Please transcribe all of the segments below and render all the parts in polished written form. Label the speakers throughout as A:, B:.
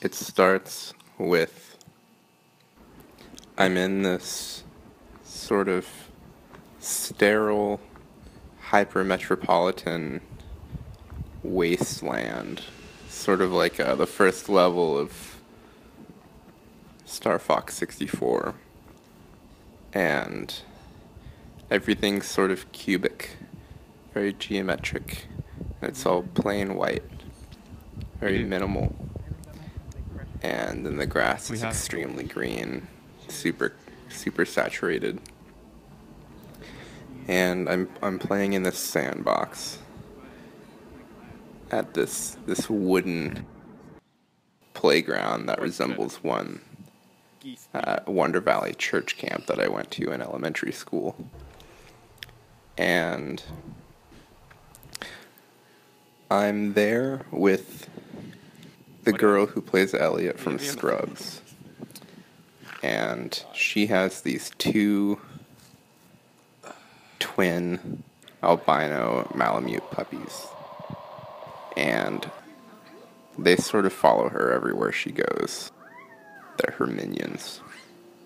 A: It starts with I'm in this sort of sterile, hyper-metropolitan wasteland, sort of like the first level of Star Fox 64, and everything's sort of cubic, very geometric, and it's all plain white, very minimal. And then the grass is extremely green, super saturated. And I'm playing in this sandbox at this wooden playground that resembles one at Wonder Valley Church Camp that I went to in elementary school. And I'm there with the girl who plays Elliot from Scrubs. And she has these two twin albino Malamute puppies. And they sort of follow her everywhere she goes. They're her minions.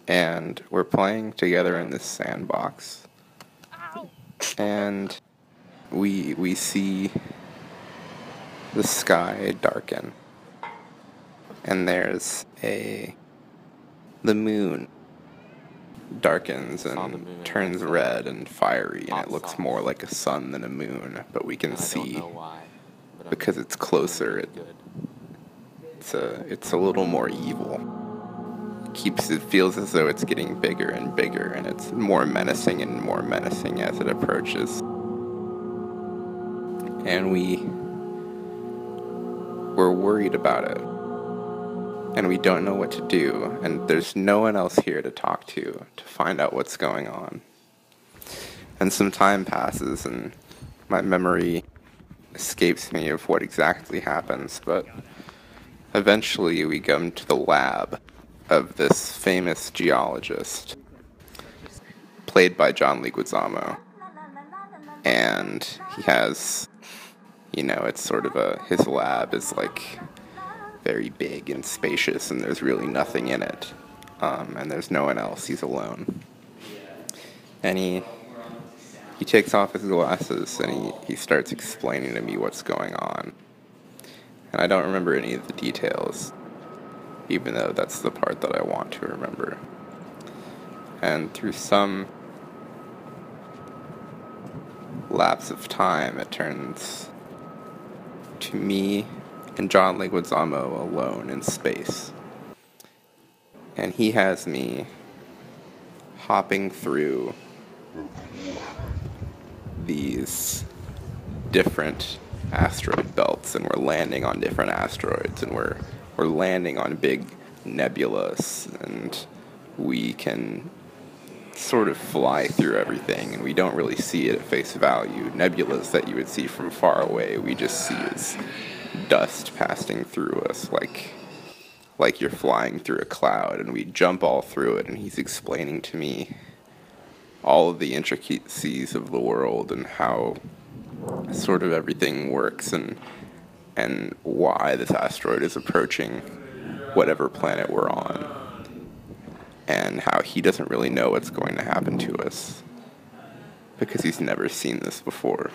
A: And we're playing together in this sandbox. And we see the sky darken. And there's the moon darkens and turns red and fiery, and it looks more like a sun than a moon, but we can see, because it's closer, it's a little more evil. It feels as though it's getting bigger and bigger, and it's more menacing and more menacing as it approaches. And we're worried about it. And we don't know what to do, and there's no one else here to talk to find out what's going on. And some time passes, and my memory escapes me of what exactly happens, but eventually we come to the lab of this famous geologist, played by John Leguizamo. And he has, it's sort of his lab is like very big and spacious, and there's really nothing in it. And there's no one else. He's alone. And he takes off his glasses, and he starts explaining to me what's going on. And I don't remember any of the details, even though that's the part that I want to remember. And through some lapse of time, it turns to me and John Leguizamo alone in space. And he has me hopping through these different asteroid belts, and we're landing on different asteroids, and we're landing on big nebulas, and we can sort of fly through everything, and we don't really see it at face value. Nebulas that you would see from far away, we just see as dust passing through us, like you're flying through a cloud, and we jump all through it, and he's explaining to me all of the intricacies of the world and how sort of everything works, and why this asteroid is approaching whatever planet we're on, and how he doesn't really know what's going to happen to us because he's never seen this before,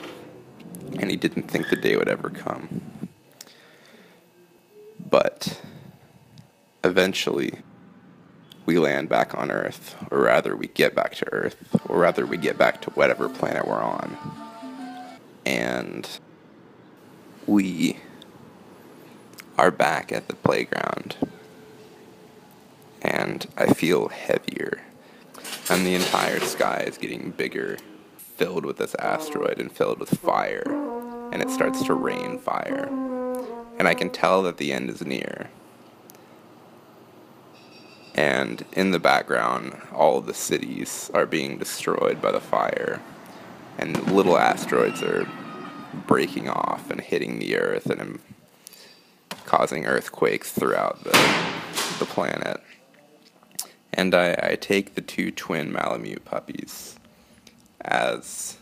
A: and he didn't think the day would ever come. But eventually we land back on Earth, or rather we get back to Earth, or rather we get back to whatever planet we're on. And we are back at the playground, and I feel heavier, and the entire sky is getting bigger, filled with this asteroid and filled with fire, and it starts to rain fire, and I can tell that the end is near. And in the background, all the cities are being destroyed by the fire, and little asteroids are breaking off and hitting the Earth and causing earthquakes throughout the planet. And I take the two twin Malamute puppies as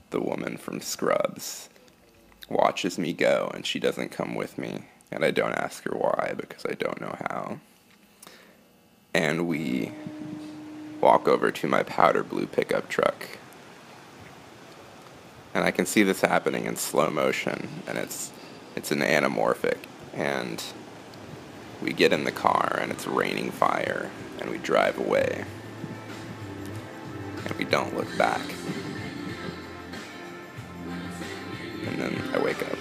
A: the woman from Scrubs watches me go, and she doesn't come with me. and I don't ask her why because I don't know how. And we walk over to my powder blue pickup truck. And I can see this happening in slow motion, and it's an anamorphic. And we get in the car, and it's raining fire, and we drive away. And we don't look back. And then I wake up.